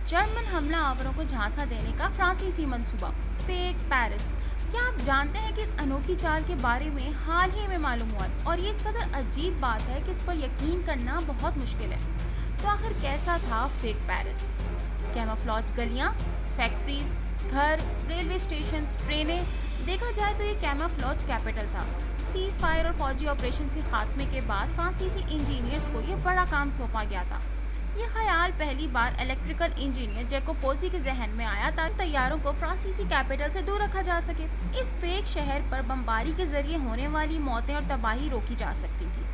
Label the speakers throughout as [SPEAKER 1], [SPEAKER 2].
[SPEAKER 1] German हमलावरों को झांसा देने का फ्रांसीसी मंसूबा, फेक पेरिस। क्या आप जानते हैं कि इस अनोखी चाल के बारे में हाल ही में मालूम हुआ है और ये इस कदर अजीब बात है कि इस पर यकीन करना बहुत मुश्किल है। तो आखिर कैसा था फेक पेरिस? कैमोफ्लेज गलियां, फैक्ट्रीज, घर, रेलवे स्टेशन, ट्रेनें। देखा जाए तो ये कैमोफ्लेज कैपिटल था। सीज फायर और फौजी ऑपरेशन के खात्मे के बाद फ्रांसीसी इंजीनियर्स को ये बड़ा काम सौंपा गया था। ये ख्याल पहली बार इलेक्ट्रिकल इंजीनियर जैकोब पोजी के जहन में आया ताकि तैयारों को फ्रांसीसी कैपिटल से दूर रखा जा सके। इस फेक शहर पर बमबारी के जरिए होने वाली मौतें और तबाही रोकी जा सकती थी।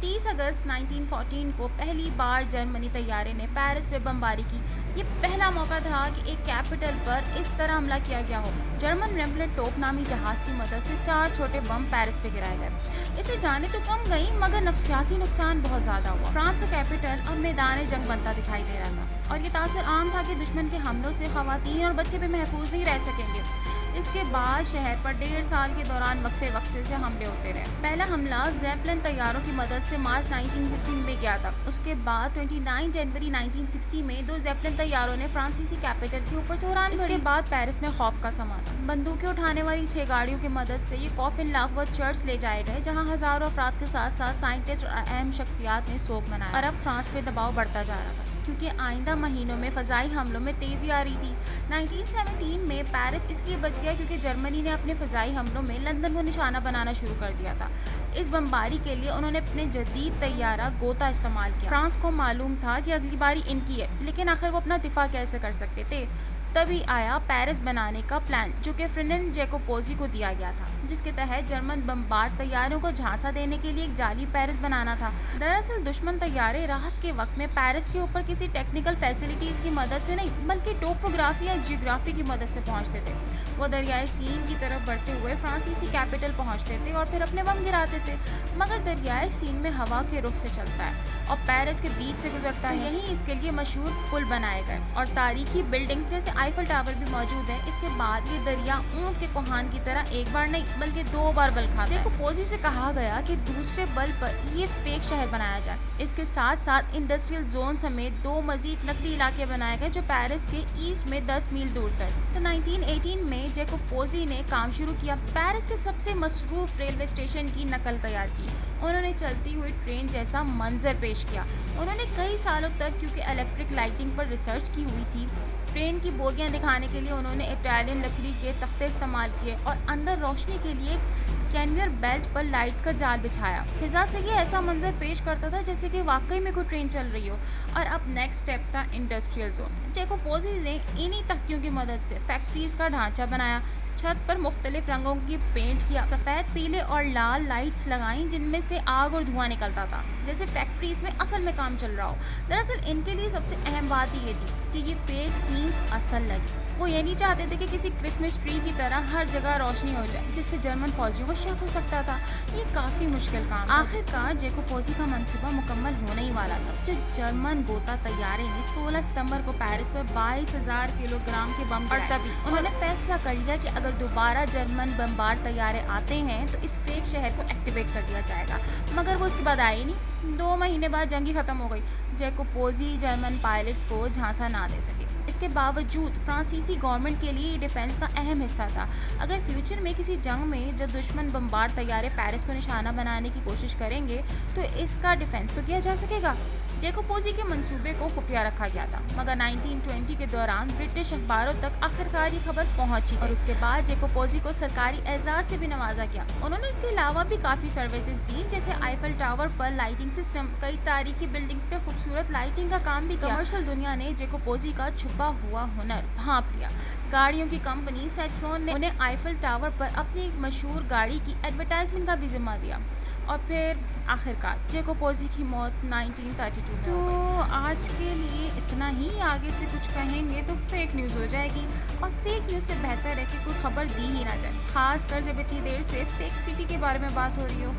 [SPEAKER 1] 30 अगस्त 1914 को पहली बार जर्मनी तैयारे ने पेरिस पे बमबारी की। ये पहला मौका था कि एक कैपिटल पर इस तरह हमला किया गया हो। जर्मन रेमलेट टोप नामी जहाज की मदद से 4 छोटे बम पेरिस पे गिराए गए। इसे जाने तो कम गई मगर नफसियाती नुकसान बहुत ज्यादा हुआ। फ्रांस का कैपिटल अब मैदान जंग बनता दिखाई दे रहा था और ये तासर आम था कि दुश्मन के हमलों से खवातीन और बच्चे भी महफूज नहीं रह सकेंगे। इसके बाद शहर पर 1.5 साल के दौरान वक्फे से हमले होते रहे। पहला हमला ज़ेपलिन तैयारों की मदद से मार्च 1915 में किया था। उसके बाद 29 जनवरी 1960 में 2 ज़ेपलिन तैयारों ने फ्रांसीसी कैपिटल के ऊपर से उड़ान भरी। इसके बाद पेरिस में खौफ का समा था। बंदूकें उठाने वाली 6 गाड़ियों की मदद से ये कॉफिन लाखवत चर्च ले जाए गए, जहाँ हजारों अफराद के साथ साथ साइंटिस्ट और अहम शख्सियात ने शोक मनाया। और अब फ्रांस पे दबाव बढ़ता जा रहा था क्योंकि आइंदा महीनों में फ़ज़ाई हमलों में तेज़ी आ रही थी। 1917 में पेरिस इसलिए बच गया क्योंकि जर्मनी ने अपने फ़ज़ाई हमलों में लंदन को निशाना बनाना शुरू कर दिया था। इस बमबारी के लिए उन्होंने अपने जदीद तैयारा गोता इस्तेमाल किया। फ्रांस को मालूम था कि अगली बारी इनकी है, लेकिन आखिर वो अपना दिफा कैसे कर सकते थे। तभी आया पेरिस बनाने का प्लान, जो कि फ्रेडरिक जैकोब पोजी को दिया गया था, जिसके तहत जर्मन बमबार तैयारों को झांसा देने के लिए एक जाली पेरिस बनाना था। दरअसल दुश्मन तैयारे राहत के वक्त में पेरिस के ऊपर किसी टेक्निकल फैसिलिटीज़ की मदद से नहीं बल्कि टोपोग्राफी या जियोग्राफी की मदद से पहुंचते थे। वो दरियाए सीन की तरफ बढ़ते हुए फ्रांसीसी कैपिटल पहुंचते थे और फिर अपने बम गिराते थे। मगर दरियाए सीन में हवा के रुख से चलता है और पेरिस के बीच से गुजरता है। यहीं इसके लिए मशहूर पुल बनाए गए और तारीखी बिल्डिंग्स जैसे आईफल टावर भी मौजूद है। इसके बाद ये दरिया ऊंट के कोहान की तरह एक बार नहीं बल्कि 2 बार बल खाता है। जैकोब पोजी से कहा गया कि दूसरे बल पर ये फेक शहर बनाया जाए। इसके साथ साथ इंडस्ट्रियल जोन समेत 2 मजीद नकली इलाके बनाए गए जो पेरिस के ईस्ट में 10 मील दूर तक। तो 1918 में जैकोब पोजी ने काम शुरू किया। पेरिस के सबसे मसरूफ रेलवे स्टेशन की नकल तैयार की। उन्होंने चलती हुई ट्रेन जैसा मंजर पेश किया। उन्होंने कई सालों तक, क्योंकि इलेक्ट्रिक लाइटिंग पर रिसर्च की हुई थी, ट्रेन की बोगियां दिखाने के लिए उन्होंने इटालियन लकड़ी के तख्ते इस्तेमाल किए और अंदर रोशनी के लिए कैनवियर बेल्ट पर लाइट्स का जाल बिछाया। फिजा से ये ऐसा मंजर पेश करता था जैसे कि वाकई में कोई ट्रेन चल रही हो। और अब नेक्स्ट स्टेप था इंडस्ट्रियल जोन। जैकोब पोजी ने इन्हीं तख्तियों की मदद से फैक्ट्रीज का ढांचा बनाया। छत पर मुख्तलिफ रंगों की पेंट किया, सफ़ेद, पीले और लाल लाइट्स लगाई जिनमें से आग और धुआं निकलता था, जैसे फैक्ट्रीज में असल में काम चल रहा हो। दरअसल इनके लिए सबसे अहम बात ये थी कि ये फेक सीन्स असल लगे। वो ये नहीं चाहते थे कि किसी क्रिसमस ट्री की तरह हर जगह रोशनी हो जाए जिससे जर्मन फौजियों को शक हो सकता था। ये काफ़ी मुश्किल काम था। आखिरकार जैकोब पोजी का मंसूबा मुकम्मल होने ही वाला था जब जर्मन गोता तैयारे ने 16 सितंबर को पेरिस पर 22,000 किलोग्राम के बम गिराए। तभी उन्होंने फैसला कर लिया कि अगर दोबारा जर्मन बमबार तैयारे आते हैं तो इस फेक शहर को एक्टिवेट कर दिया जाएगा। मगर वो उसके बाद आए ही नहीं। 2 महीने बाद जंग खत्म हो गई। जैकोब पोजी जर्मन पायलट्स को झांसा ना दे सके। इसके बावजूद फ्रांसीसी गवर्नमेंट के लिए डिफेंस का अहम हिस्सा था। अगर फ्यूचर में किसी जंग में जब दुश्मन बमबार तैयारे पेरिस को निशाना बनाने की कोशिश करेंगे तो इसका डिफेंस तो किया जा सकेगा। जैकोब पोजी के मंसूबे को खुफिया रखा गया था, मगर 1920 के दौरान ब्रिटिश अखबारों तक आखिरकार ये खबर पहुंची और उसके बाद जैकोब पोजी को सरकारी एजाज़ से भी नवाजा गया। उन्होंने इसके अलावा भी काफ़ी सर्विसेज दी, जैसे आईफल टावर पर लाइटिंग सिस्टम, कई तारीखी बिल्डिंग्स पे खूबसूरत लाइटिंग का काम भी किया। कमर्शियल दुनिया ने जैकोब पोजी का छुपा हुआ हुनर भांप लिया। गाड़ियों की कंपनी सेट्रॉन ने उन्हें आईफल टावर पर अपनी एक मशहूर गाड़ी की एडवर्टाइजमेंट का भी जिम्मा दिया। और फिर आखिरकार जैकोब पोजी की मौत 1932 में हो गई। तो आज के लिए इतना ही। आगे से कुछ कहेंगे तो फेक न्यूज़ हो जाएगी और फेक न्यूज़ से बेहतर है कि कोई खबर दी ही ना जाए, खासकर जब इतनी देर से फेक सिटी के बारे में बात हो रही हो।